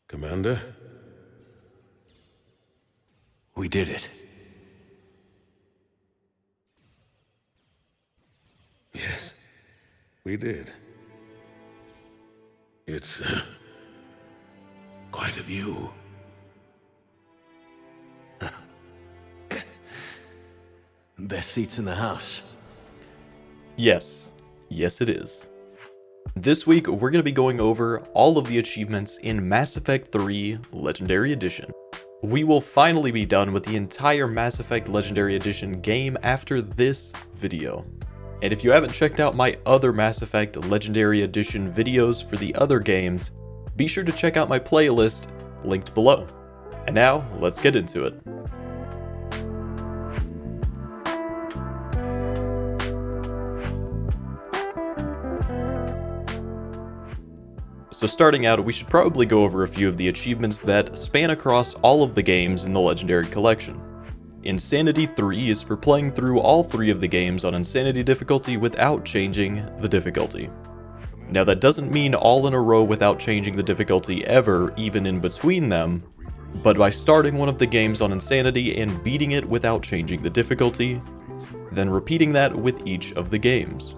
Commander? We did it. Yes, we did. It's quite a view. Best seats in the house. Yes it is. This week, we're going to be going over all of the achievements in Mass Effect 3 Legendary Edition. We will finally be done with the entire Mass Effect Legendary Edition game after this video. And if you haven't checked out my other Mass Effect Legendary Edition videos for the other games, be sure to check out my playlist linked below. And now, let's get into it. So starting out, we should probably go over a few of the achievements that span across all of the games in the Legendary Collection. Insanity 3 is for playing through all 3 of the games on Insanity difficulty without changing the difficulty. Now that doesn't mean all in a row without changing the difficulty ever, even in between them, but by starting one of the games on Insanity and beating it without changing the difficulty, then repeating that with each of the games.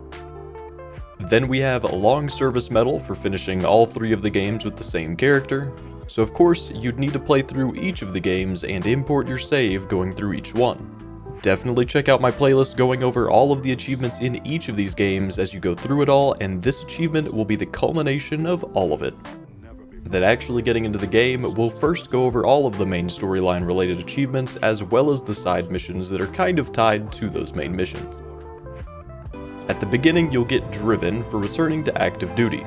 Then we have a long service medal for finishing all 3 of the games with the same character, so of course you'd need to play through each of the games and import your save going through each one. Definitely check out my playlist going over all of the achievements in each of these games as you go through it all, and this achievement will be the culmination of all of it. Then actually getting into the game, we'll first go over all of the main storyline related achievements as well as the side missions that are kind of tied to those main missions. At the beginning, you'll get driven for returning to active duty.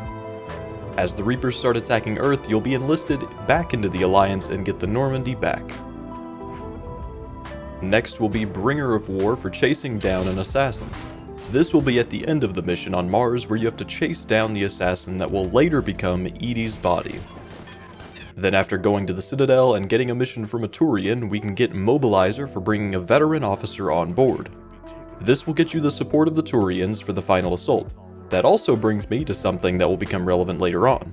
As the Reapers start attacking Earth, you'll be enlisted back into the Alliance and get the Normandy back. Next will be Bringer of War for chasing down an assassin. This will be at the end of the mission on Mars where you have to chase down the assassin that will later become Edie's body. Then after going to the Citadel and getting a mission from a Turian, we can get Mobilizer for bringing a veteran officer on board. This will get you the support of the Turians for the final assault. That also brings me to something that will become relevant later on.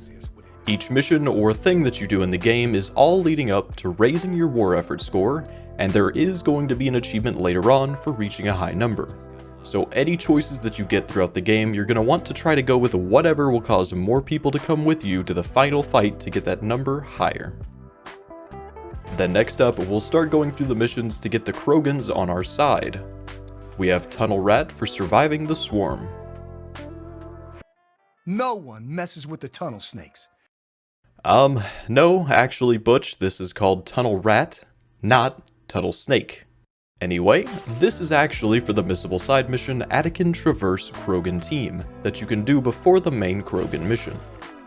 Each mission or thing that you do in the game is all leading up to raising your war effort score, and there is going to be an achievement later on for reaching a high number. So any choices that you get throughout the game, you're going to want to try to go with whatever will cause more people to come with you to the final fight to get that number higher. Then next up, we'll start going through the missions to get the Krogans on our side. We have Tunnel Rat for surviving the swarm. No one messes with the tunnel snakes. No, actually, Butch, this is called Tunnel Rat, not Tunnel Snake. Anyway, this is actually for the missable side mission Attican Traverse Krogan Team that you can do before the main Krogan mission.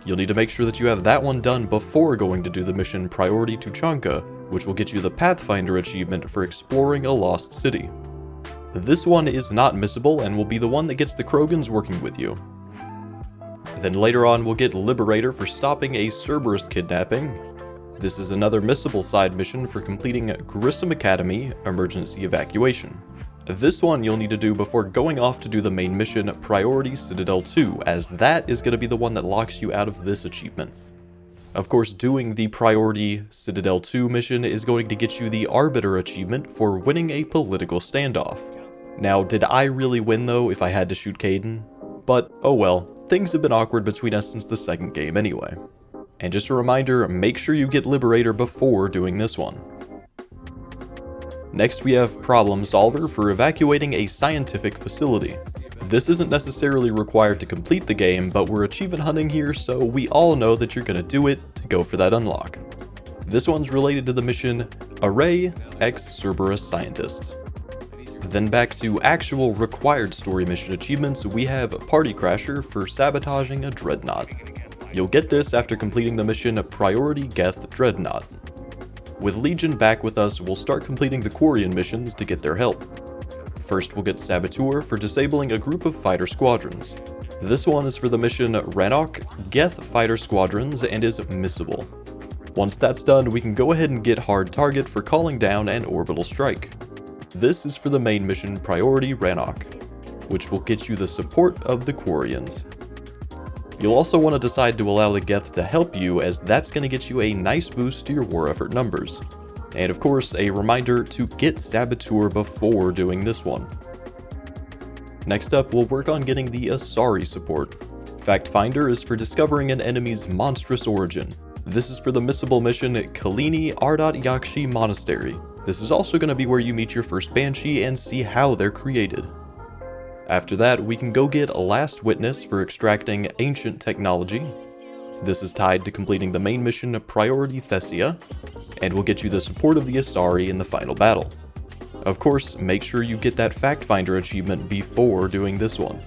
You'll need to make sure that you have that one done before going to do the mission Priority Tuchanka, which will get you the Pathfinder achievement for exploring a lost city. This one is not missable and will be the one that gets the Krogans working with you. Then later on we'll get Liberator for stopping a Cerberus kidnapping. This is another missable side mission for completing Grissom Academy Emergency Evacuation. This one you'll need to do before going off to do the main mission Priority Citadel 2, as that is going to be the one that locks you out of this achievement. Of course, doing the Priority Citadel 2 mission is going to get you the Arbiter achievement for winning a political standoff. Now, did I really win though if I had to shoot Caden? But oh well, things have been awkward between us since the second game anyway. And just a reminder, make sure you get Liberator before doing this one. Next we have Problem Solver for evacuating a scientific facility. This isn't necessarily required to complete the game, but we're achievement hunting here, so we all know that you're gonna do it to go for that unlock. This one's related to the mission Array X Cerberus Scientists. Then back to actual required story mission achievements, we have Party Crasher for sabotaging a Dreadnought. You'll get this after completing the mission Priority Geth Dreadnought. With Legion back with us, we'll start completing the Quarian missions to get their help. First we'll get Saboteur for disabling a group of fighter squadrons. This one is for the mission Rannoch Geth Fighter Squadrons and is missable. Once that's done, we can go ahead and get Hard Target for calling down an orbital strike. This is for the main mission Priority Rannoch, which will get you the support of the Quarians. You'll also want to decide to allow the Geth to help you, as that's going to get you a nice boost to your war effort numbers. And of course, a reminder to get Saboteur before doing this one. Next up, we'll work on getting the Asari support. Pathfinder is for discovering an enemy's monstrous origin. This is for the missable mission Kalini Ardat Yakshi Monastery. This is also going to be where you meet your first Banshee and see how they're created. After that, we can go get Last Witness for extracting ancient technology. This is tied to completing the main mission Priority Thessia, and will get you the support of the Asari in the final battle. Of course, make sure you get that Pathfinder achievement before doing this one.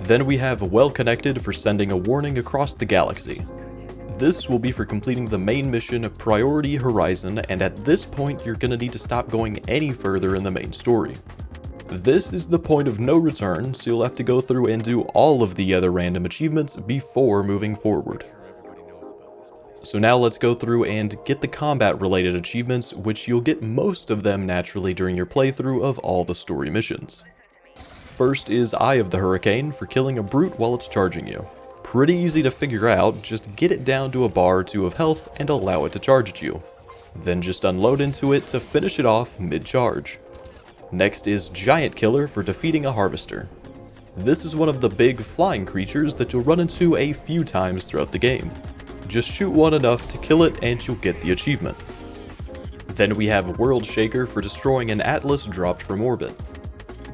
Then we have Well Connected for sending a warning across the galaxy. This will be for completing the main mission Priority Horizon, and at this point you're gonna need to stop going any further in the main story. This is the point of no return, so you'll have to go through and do all of the other random achievements before moving forward. So now let's go through and get the combat related achievements, which you'll get most of them naturally during your playthrough of all the story missions. First is Eye of the Hurricane for killing a brute while it's charging you. Pretty easy to figure out, just get it down to a bar or two of health and allow it to charge at you. Then just unload into it to finish it off mid-charge. Next is Giant Killer for defeating a Harvester. This is one of the big flying creatures that you'll run into a few times throughout the game. Just shoot one enough to kill it and you'll get the achievement. Then we have World Shaker for destroying an Atlas dropped from orbit.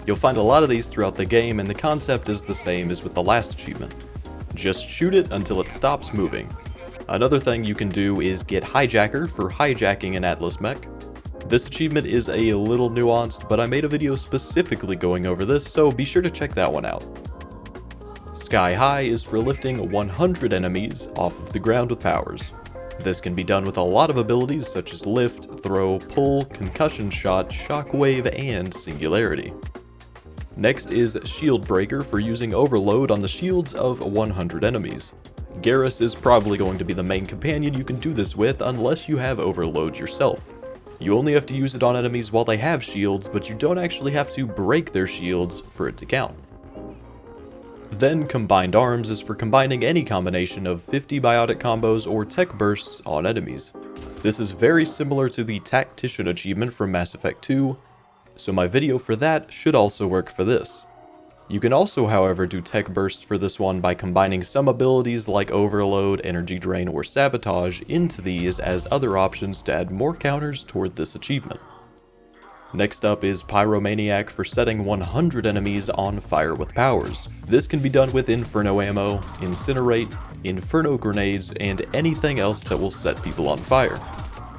You'll find a lot of these throughout the game, and the concept is the same as with the last achievement. Just shoot it until it stops moving. Another thing you can do is get Hijacker for hijacking an Atlas mech. This achievement is a little nuanced, but I made a video specifically going over this, so be sure to check that one out. Sky High is for lifting 100 enemies off of the ground with powers. This can be done with a lot of abilities such as Lift, Throw, Pull, Concussion Shot, Shockwave, and Singularity. Next is Shield Breaker for using Overload on the shields of 100 enemies. Garrus is probably going to be the main companion you can do this with unless you have Overload yourself. You only have to use it on enemies while they have shields, but you don't actually have to break their shields for it to count. Then Combined Arms is for combining any combination of 50 biotic combos or tech bursts on enemies. This is very similar to the Tactician achievement from Mass Effect 2, so my video for that should also work for this. You can also, however, do tech bursts for this one by combining some abilities like Overload, Energy Drain, or Sabotage into these as other options to add more counters toward this achievement. Next up is Pyromaniac for setting 100 enemies on fire with powers. This can be done with Inferno Ammo, Incinerate, Inferno Grenades, and anything else that will set people on fire.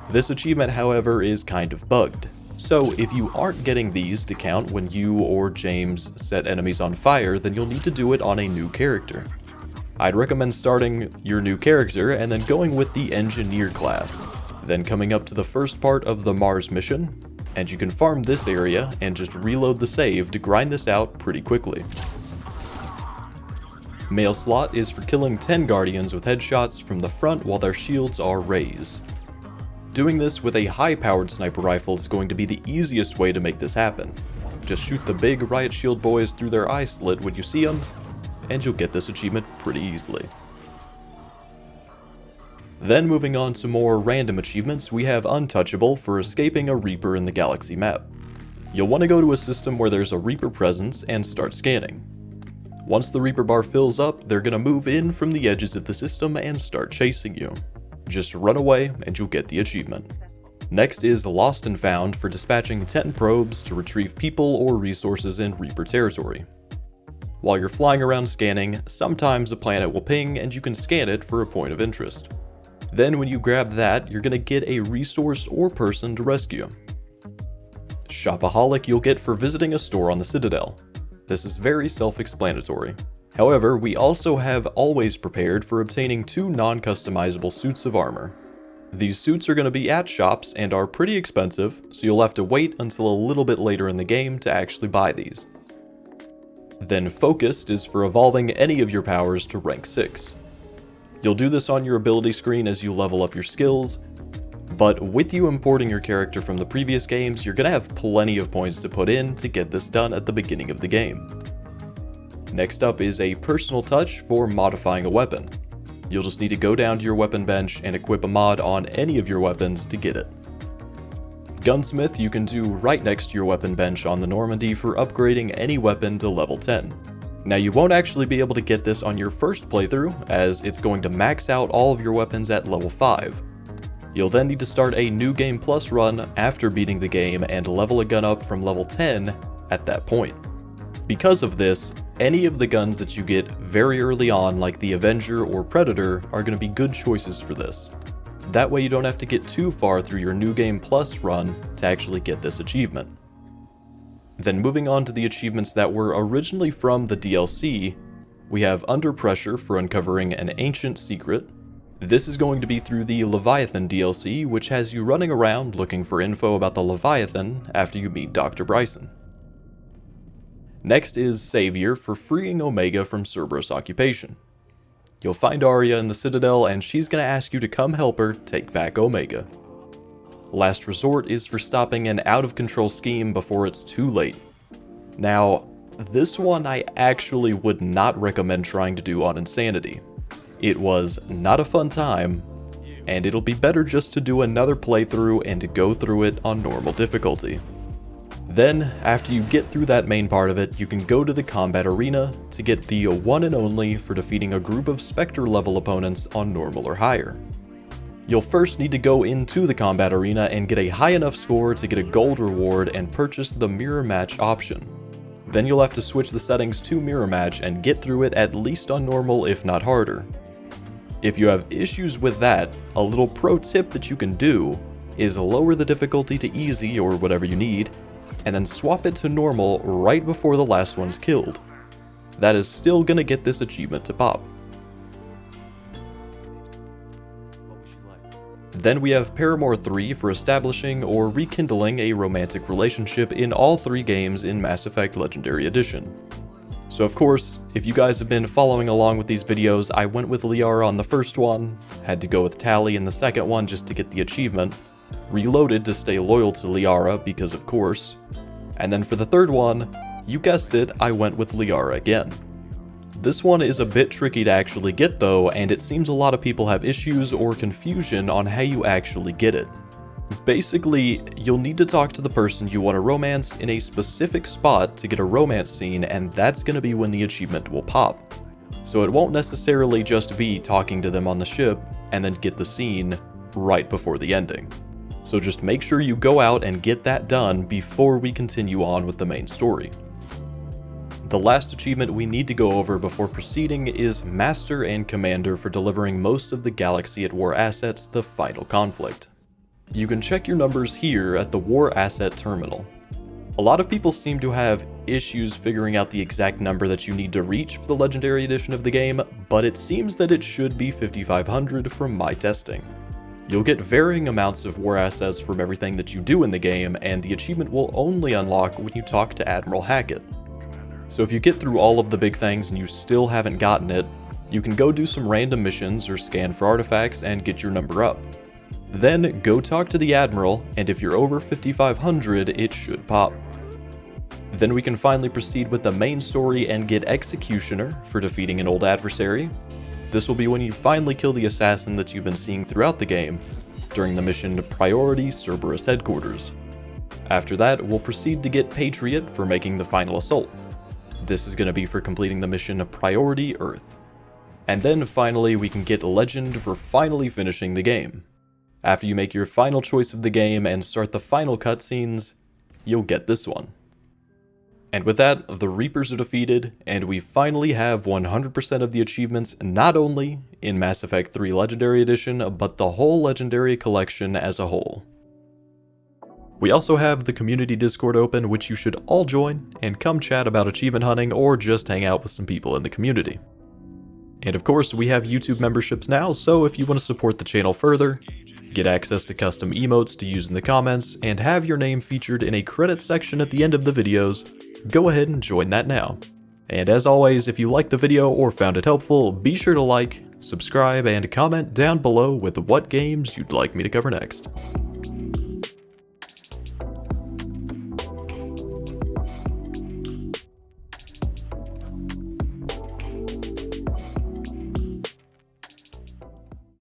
This achievement, however, is kind of bugged. So if you aren't getting these to count when you or James set enemies on fire, then you'll need to do it on a new character. I'd recommend starting your new character and then going with the Engineer class, then coming up to the first part of the Mars mission, and you can farm this area and just reload the save to grind this out pretty quickly. Mail Slot is for killing 10 Guardians with headshots from the front while their shields are raised. Doing this with a high-powered sniper rifle is going to be the easiest way to make this happen. Just shoot the big riot shield boys through their eye slit when you see them, and you'll get this achievement pretty easily. Then moving on to more random achievements, we have Untouchable for escaping a Reaper in the Galaxy map. You'll want to go to a system where there's a Reaper presence and start scanning. Once the Reaper bar fills up, they're going to move in from the edges of the system and start chasing you. Just run away and you'll get the achievement. Next is Lost and Found for dispatching 10 probes to retrieve people or resources in Reaper territory. While you're flying around scanning, sometimes a planet will ping and you can scan it for a point of interest. Then when you grab that, you're going to get a resource or person to rescue. Shopaholic you'll get for visiting a store on the Citadel. This is very self-explanatory. However, we also have Always Prepared for obtaining 2 non-customizable suits of armor. These suits are going to be at shops and are pretty expensive, so you'll have to wait until a little bit later in the game to actually buy these. Then Focused is for evolving any of your powers to rank 6. You'll do this on your ability screen as you level up your skills, but with you importing your character from the previous games, you're going to have plenty of points to put in to get this done at the beginning of the game. Next up is a personal touch for modifying a weapon. You'll just need to go down to your weapon bench and equip a mod on any of your weapons to get it. Gunsmith you can do right next to your weapon bench on the Normandy for upgrading any weapon to level 10. Now you won't actually be able to get this on your first playthrough, as it's going to max out all of your weapons at level 5. You'll then need to start a New Game Plus run after beating the game and level a gun up from level 10 at that point. Because of this, any of the guns that you get very early on, like the Avenger or Predator, are going to be good choices for this. That way you don't have to get too far through your New Game Plus run to actually get this achievement. Then moving on to the achievements that were originally from the DLC, we have Under Pressure for uncovering an ancient secret. This is going to be through the Leviathan DLC, which has you running around looking for info about the Leviathan after you meet Dr. Bryson. Next is Savior for freeing Omega from Cerberus occupation. You'll find Arya in the Citadel and she's going to ask you to come help her take back Omega. Last Resort is for stopping an out-of-control scheme before it's too late. Now, this one I actually would not recommend trying to do on Insanity. It was not a fun time, and it'll be better just to do another playthrough and to go through it on normal difficulty. Then, after you get through that main part of it, you can go to the combat arena to get the one and only for defeating a group of Spectre level opponents on normal or higher. You'll first need to go into the combat arena and get a high enough score to get a gold reward and purchase the mirror match option. Then you'll have to switch the settings to mirror match and get through it at least on normal if not harder. If you have issues with that, a little pro tip that you can do is lower the difficulty to easy or whatever you need, and then swap it to normal right before the last one's killed. That is still gonna get this achievement to pop. Then we have Paramour III for establishing or rekindling a romantic relationship in all 3 games in Mass Effect Legendary Edition. So of course, if you guys have been following along with these videos, I went with Liara on the first one, had to go with Tali in the second one just to get the achievement, reloaded to stay loyal to Liara because of course, and then for the third one, you guessed it, I went with Liara again. This one is a bit tricky to actually get though, and it seems a lot of people have issues or confusion on how you actually get it. Basically, you'll need to talk to the person you want to romance in a specific spot to get a romance scene, and that's going to be when the achievement will pop. So it won't necessarily just be talking to them on the ship and then get the scene right before the ending. So just make sure you go out and get that done before we continue on with the main story. The last achievement we need to go over before proceeding is Master and Commander for delivering most of the Galaxy at War assets, the final conflict. You can check your numbers here at the War Asset Terminal. A lot of people seem to have issues figuring out the exact number that you need to reach for the Legendary Edition of the game, but it seems that it should be 5,500 from my testing. You'll get varying amounts of war assets from everything that you do in the game, and the achievement will only unlock when you talk to Admiral Hackett. So if you get through all of the big things and you still haven't gotten it, you can go do some random missions or scan for artifacts and get your number up. Then go talk to the Admiral, and if you're over 5,500, it should pop. Then we can finally proceed with the main story and get Executioner for defeating an old adversary. This will be when you finally kill the assassin that you've been seeing throughout the game, during the mission Priority Cerberus Headquarters. After that, we'll proceed to get Patriot for making the final assault. This is going to be for completing the mission Priority Earth. And then finally we can get Legend for finally finishing the game. After you make your final choice of the game and start the final cutscenes, you'll get this one. And with that, the Reapers are defeated, and we finally have 100% of the achievements not only in Mass Effect 3 Legendary Edition, but the whole Legendary Collection as a whole. We also have the community Discord open, which you should all join, and come chat about achievement hunting or just hang out with some people in the community. And of course, we have YouTube memberships now, so if you want to support the channel further, get access to custom emotes to use in the comments, and have your name featured in a credit section at the end of the videos, go ahead and join that now. And as always, if you liked the video or found it helpful, be sure to like, subscribe, and comment down below with what games you'd like me to cover next.